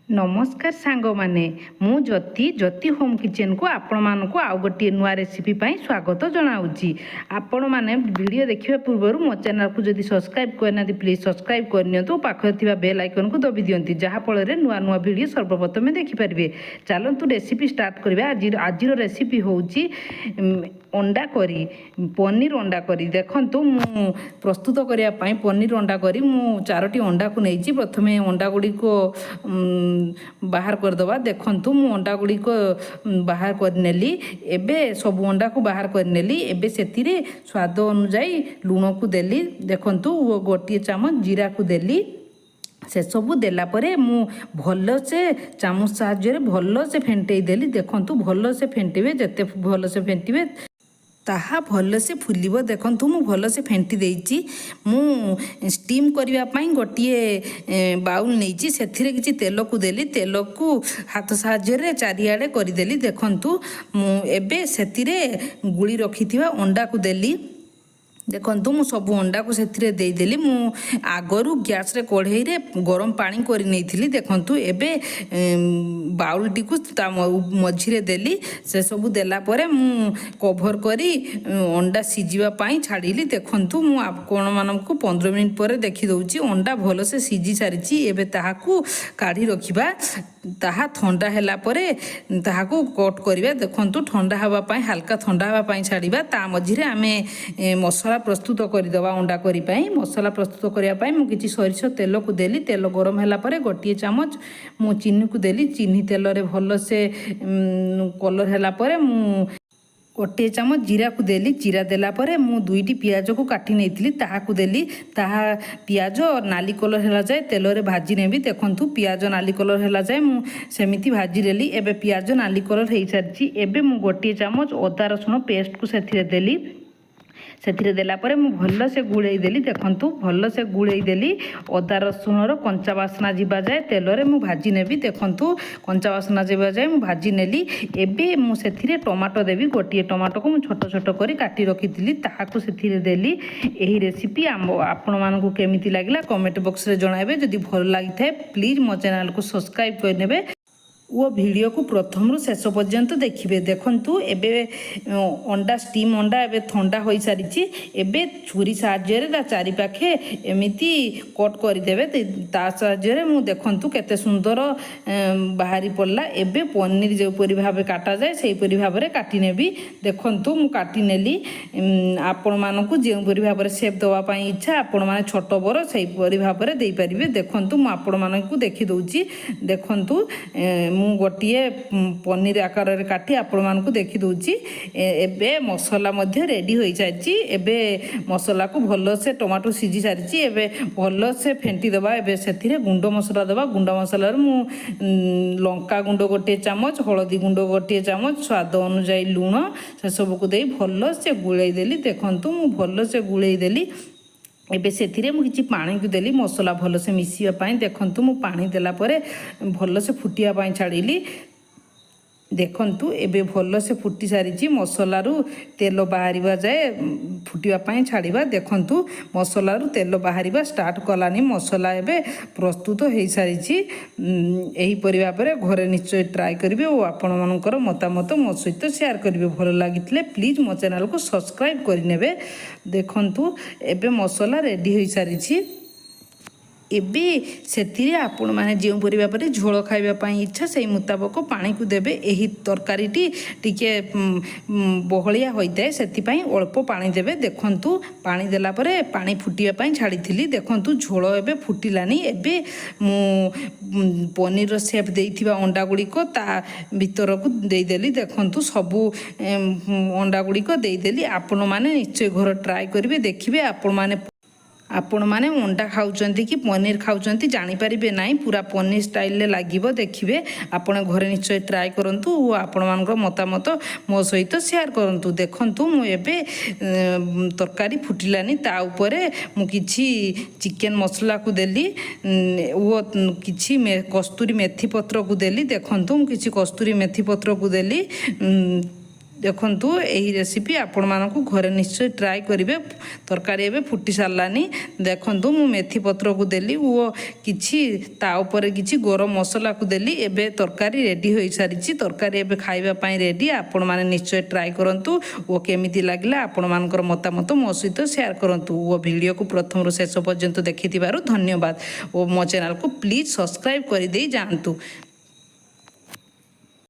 नमस्कार सांग माने मु ज्योति ज्योति होम किचन को आपण मानक आउ गोटे नुआ रेसिपी पाई स्वागत जनाऊँगी। आपण मैंने वीडियो देखा पूर्व मो चैनल को जब सब्सक्राइब करना प्लीज सब्सक्राइब करनी पाखे बेल आइकन को दबी दिंती जहाँफल नुआ नुआ वीडियो सर्वप्रथमे देखिपारे। चलतु रेसिपी स्टार्ट करवा। आज रेसिपी हूँ अंडा करी पनीर अंडा करी। देखु मु प्रस्तुत करने पनीर अंडा करी मु 4टी अंडा को नहीं प्रथमे अंडा गुड़ी को बाहर करदे। देखु मु अंडा गुड़ी को बाहर करनेली। एबे सब अंडा को बाहर करनेली। एबे सेतिरे स्वाद अनुजाई लुण को देली। देखु गोटे चामच जीरा को देली। से सबू देला परे मु भल से चामच साहाय्य भल से फेंटई देली। देखु भल से फेंटिबे जिते भल से फेंटिबे ताहा भल से फुलिब। देखु मु भल से फेंटी देइची। मु स्टीम करने गोटे बाउल नहीं से किसी तेल को देली। तेल को हाथ साहाय्य चारिआडे करदेली। देखु मु एबे सेतिरे गुड़ी रखी अंडा को देली। देखु मु सब अंडा को से देदेली। मु आगरू गैस रे कढ़ई रे गरम पानी कर नहीं। देखु एबे बाउलटी को मझीरे देली। से सब देला परे मु कभर करी अंडा सीझापी छाड़ी। देखु मु आपण मानक 15 मिनट पर देखी दौची अंडा भल से सीझी सारी। एबे ताहाकू काढ़ी रखिबा। ताहा ठंडा हैला परे ताहाकू कट करिबा। देखु ठंडा हवापाई हल्का ठंडा हवापाई छाड़िबा। ता मझीरे आमे मसला प्रस्तुत करदेवा। अंडा करी पाई मसला प्रस्तुत करने मु किछि सरिष तेल को देली। तेल गरम हैला परे गोटे चामच मु चीनी को देली। चीनी तेल रे भल से कलर हैला परे मु गोटे चामच जीरा को देली। जीरा देला परे मु 2टी पियाज को काटी नहीं ताहा को देली। ताहा पियाज नाली कलर हैला जाए तेल रे भाजी नेबी। देखु पियाज नाली कलर हैला जाए मु सेमिति भाजी देली। एबे पियाज नाली कलर हो सारी। एबे मु गोटे चामच अदा रसुण पेस्ट को सेथिरे देली। से देला परे मु भल से गुड़े देली। देखु भल से गुड़े देली। अदा रसुणर कंचा बासना जीवा जाए तेल रे मु भाजी नेबी। देखु कंचा बासना जीवा जाए मु भाजी नेली। एबे मु सेथिरे टमाटो देवी। गोटे टमाटो को मु छोट छोट करी काटी रखी ताहाकू सेथिरे देली। एही रेसिपी आपण मानकू केमिति लागिला कमेंट बॉक्स रे जणाइबे। जदि भल लागि थाए प्लीज मो चैनल को सब्सक्राइब करनेबे। वो वीडियो को प्रथम रु शेष पर्यंत देखिए। देखु एबे अंडा स्टीम अंडा एबे ठंडा हो सारी। एबे छुरी साहाय्य चारिपाखे एमिति कट करदेवे। ता साहाय्य मु देखु केते सुंदर बाहरी पड़ला। एबे पनीर जोपरी भाव काटा जाए से भाव में काटी नेबी। देखु मु काटी नेली। आपण मानकू जोपरी भाव में सेप देवाई इच्छा आपण मैंने छोट बड़ से भाव में देपारे। देखु मु आपण मानकू देखी दौची। देखु मु गोटे पनीर आकार रे काटी आपण मानकू देखी दौची। एबे मसला मध्य रेडी हो सारी। एबे मसला को भल से टमाटो सीझी सारी। एबे भल से फेंटी दबा। एबे सेथिरे गुंड मसला दबा। गुंड मसला मु लंका गुंड गोटे चामच हलदी गुंड गोटे चामच स्वाद अनुजाई लुण से सब को दे भल से गुड़ाई देली। देखु मु भल से गुड़ाई देली। एबे सेथिरे मु किछि पानी को देली मसला भल से मिसिया पाई। देखु मु पानी देला परे भल से फुटिया पाई छाड़िली। देखु एबे भल से फुटी सारी। मसलारू तेल बाहर जाए फुटापी छाड़ा। देखु मसलारू तेल बाहर स्टार्ट कलानी। मसला एबे प्रस्तुत हो सारी। यहीपरि भाव में घरे निश्चय ट्राए करेंगे और आपण मानकर मतामत मो सहित शेयर करेंगे। भल लगी प्लीज मो चैनल को सब्सक्राइब करने। देखु एबे मसला रेडी हो सारी। एबे सेतिरे आपण माने जो परिबा पर झोल खाइबा इच्छा से मुताबक पानी को देबे। एही तरकारीटी टिके बहलिया होइताए सेतिपाई अल्प पानी देबे। देखु पानी देला परे पानी फुटिया छाड़ी। देखु झोल एबे फुटिलानी। एबे मु पनीर सेप देइथिबा अंडा गुड़ी को ता भीतर को देदेली। देखु सबू अंडा गुड़ी को देदेली। आपण माने निश्चय घर ट्राए करेंगे। देखिए आपण माने अंडा खाउचंती कि पनीर खाउचंती जानीपारे ना। पूरा पनीर स्टाइल लगे। देखिए आपण घरे निश्चय ट्राए करंतु। आपण मानकर मतामत मो सहित शेयर करंतु। देखंतु मु एबे तरकारी फुटिलानी। ता उपरे मु किछि चिकन मसला को देली। वो किछि कस्तूरी मेथी पत्र को देली। देखंतु मु किछि कस्तूरी मेथी पत्र को देली। ଦେଖନ୍ତୁ ଏହି ରେସିପି ଆପଣମାନଙ୍କୁ ଘରେ ନିଶ୍ଚୟ ଟ୍ରାଏ କରିବେ। ତରକାରୀ ଏବେ ଫୁଟି ସାରିଲାନି। ଦେଖନ୍ତୁ ମୁଁ ମେଥି ପତ୍ରକୁ ଦେଲି ଓ କିଛି ତା ଉପରେ କିଛି ଗରମ ମସଲାକୁ ଦେଲି। ଏବେ ତରକାରୀ ରେଡ଼ି ହୋଇସାରିଛି। ତରକାରୀ ଏବେ ଖାଇବା ପାଇଁ ରେଡ଼ି। ଆପଣମାନେ ନିଶ୍ଚୟ ଟ୍ରାଏ କରନ୍ତୁ ଓ କେମିତି ଲାଗିଲା ଆପଣମାନଙ୍କର ମତାମତ ମୋ ସହିତ ସେୟାର କରନ୍ତୁ ଓ ଭିଡ଼ିଓକୁ ପ୍ରଥମରୁ ଶେଷ ପର୍ଯ୍ୟନ୍ତ ଦେଖିଥିବାରୁ ଧନ୍ୟବାଦ ଓ ମୋ ଚ୍ୟାନେଲକୁ ପ୍ଲିଜ୍ ସବସ୍କ୍ରାଇବ୍ କରିଦେଇ ଯାଆନ୍ତୁ।